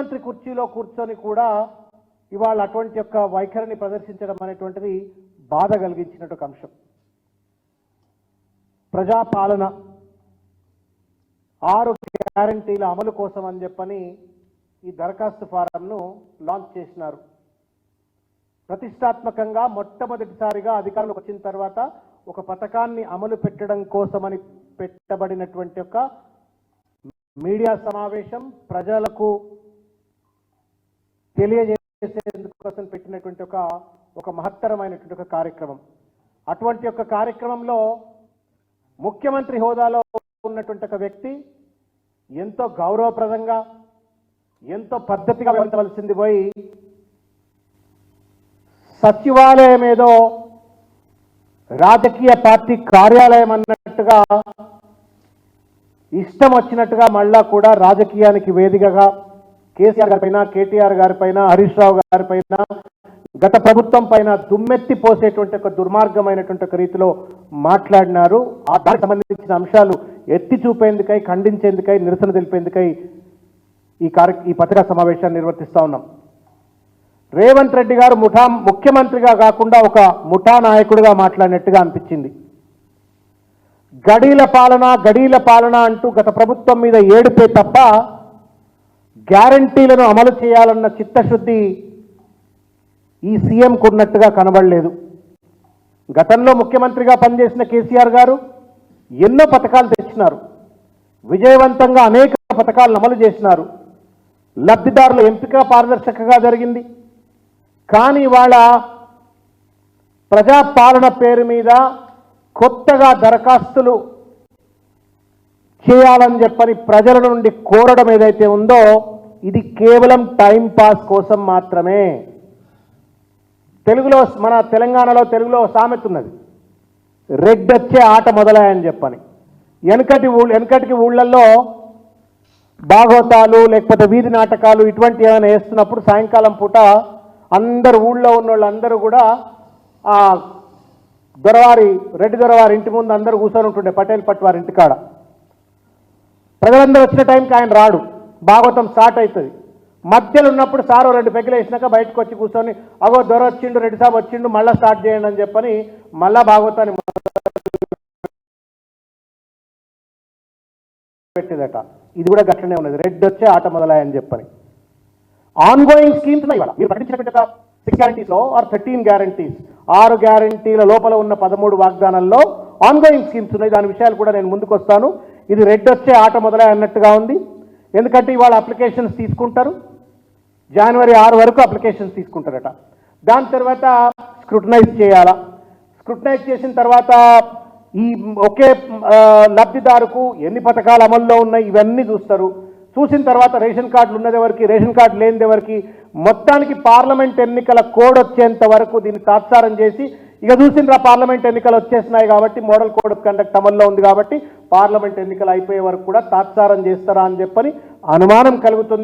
ముఖ్యమంత్రి కుర్చీలో కూర్చొని కూడా ఇవాళ అటువంటి యొక్క వైఖరిని ప్రదర్శించడం అనేటువంటిది బాధ కలిగించినటువంటి అంశం. ప్రజాపాలన 6 గ్యారంటీల అమలు కోసం అని చెప్పని ఈ దరఖాస్తు ఫారంను లాంచ్ చేసినారు. ప్రతిష్టాత్మకంగా మొట్టమొదటిసారిగా అధికారంలోకి వచ్చిన తర్వాత ఒక పథకాన్ని అమలు పెట్టడం కోసమని పెట్టబడినటువంటి ఒక మీడియా సమావేశం, ప్రజలకు తెలియజేసేందుకోసం పెట్టినటువంటి ఒక మహత్తరమైనటువంటి ఒక కార్యక్రమం. అటువంటి ఒక కార్యక్రమంలో ముఖ్యమంత్రి హోదాలో ఉన్నటువంటి ఒక వ్యక్తి ఎంతో గౌరవప్రదంగా, ఎంతో పద్ధతిగా వ్యవహరించవలసింది పోయి సచివాలయం ఏదో రాజకీయ పార్టీ కార్యాలయం అన్నట్టుగా ఇష్టం వచ్చినట్టుగా మళ్ళా కూడా రాజకీయానికి వేదికగా కేసీఆర్ గారిపైన, కేటీఆర్ గారిపైన, హరీష్ రావు గారిపైన, గత ప్రభుత్వం పైన దుమ్మెత్తి పోసేటువంటి ఒక దుర్మార్గమైనటువంటి ఒక రీతిలో మాట్లాడినారు. ఆ దానికి సంబంధించిన అంశాలు ఎత్తి చూపేందుకై, ఖండించేందుకై, నిరసన తెలిపేందుకై ఈ పత్రికా సమావేశాన్ని నిర్వర్తిస్తా ఉన్నాం. రేవంత్ రెడ్డి గారు ముఖ్యమంత్రిగా కాకుండా ఒక ముఠా నాయకుడిగా మాట్లాడినట్టుగా అనిపించింది. గడీల పాలన అంటూ గత ప్రభుత్వం మీద ఏడుపే తప్ప గ్యారంటీలను అమలు చేయాలన్న చిత్తశుద్ధి ఈ సీఎంకు ఉన్నట్టుగా కనబడలేదు. గతంలో ముఖ్యమంత్రిగా పనిచేసిన కేసీఆర్ గారు ఎన్నో పథకాలు తెచ్చినారు, విజయవంతంగా అనేక పథకాలను అమలు చేసినారు. లబ్ధిదారుల ఎంపిక పారదర్శకంగా జరిగింది. కానీ ఇవాళ ప్రజాపాలన పేరు మీద కొత్తగా దరఖాస్తులు చేయాలని చెప్పని ప్రజల నుండి కోరడం ఏదైతే ఉందో ఇది కేవలం టైం పాస్ కోసం మాత్రమే. మన తెలుగులో సామెత ఉన్నది, రెడ్డొచ్చే ఆట మొదలయ్యని చెప్పని. వెనకటికి ఊళ్ళల్లో భాగవతాలు లేకపోతే వీధి నాటకాలు ఇటువంటి ఏమైనా వేస్తున్నప్పుడు సాయంకాలం పూట అందరు ఊళ్ళో ఉన్న వాళ్ళందరూ కూడా ఆ రెడ్డి దొరవారి ఇంటి ముందు అందరూ కూర్చొని ఉంటుండే, పటేల్ పట్వారి ఇంటికాడ. ప్రజలందరూ వచ్చిన టైంకి ఆయన రాడు, భాగవతం స్టార్ట్ అవుతుంది. మధ్యలో ఉన్నప్పుడు సారో 2 పెగ్గులు వేసినాక బయటకు వచ్చి కూర్చొని అగో దొర వచ్చిండు, రెడ్డి సాబ్ వచ్చిండు, మళ్ళీ స్టార్ట్ చేయండి అని చెప్పని మళ్ళా భాగవతాన్ని పెట్టేదట. ఇది కూడా గట్లనే ఉన్నది, రెడ్డి వచ్చే ఆట మొదలయ్యని చెప్పని. ఆన్గోయింగ్ స్కీమ్స్ ఉన్నాయి. మీరు ప్రకటించినట్టు 6 గ్యారంటీస్లో ఆర్ 13 గ్యారంటీస్, 6 గ్యారంటీల లోపల ఉన్న 13 వాగ్దానాల్లో ఆన్గోయింగ్ స్కీమ్స్ ఉన్నాయి. దాని విషయాలు కూడా నేను ముందుకు వస్తాను. ఇది రెడ్డి వచ్చే ఆట మొదలయ్య అన్నట్టుగా ఉంది. ఎందుకంటే ఇవాళ అప్లికేషన్స్ తీసుకుంటారు, జనవరి 6 వరకు అప్లికేషన్స్ తీసుకుంటారట. దాని తర్వాత స్క్రూటనైజ్ చేయాలా. స్క్రూటనైజ్ చేసిన తర్వాత ఈ ఒకే లబ్ధిదారుకు ఎన్ని పథకాలు అమల్లో ఉన్నాయి ఇవన్నీ చూస్తారు. చూసిన తర్వాత రేషన్ కార్డులు ఉన్నది ఎవరికి, రేషన్ కార్డు లేనిది ఎవరికి, మొత్తానికి పార్లమెంట్ ఎన్నికల కోడ్ వచ్చేంత వరకు దీన్ని తాత్సారం చేసి ఇక చూసిండ్రా పార్లమెంట్ ఎన్నికలు వచ్చేసినాయి కాబట్టి మోడల్ కోడ్ ఆఫ్ కండక్ట్ అమల్లో ఉంది కాబట్టి పార్లమెంట్ ఎన్నికలు అయిపోయే వరకు కూడా తాత్సారం చేస్తారా అని చెప్పని అనుమానం కలుగుతుంది.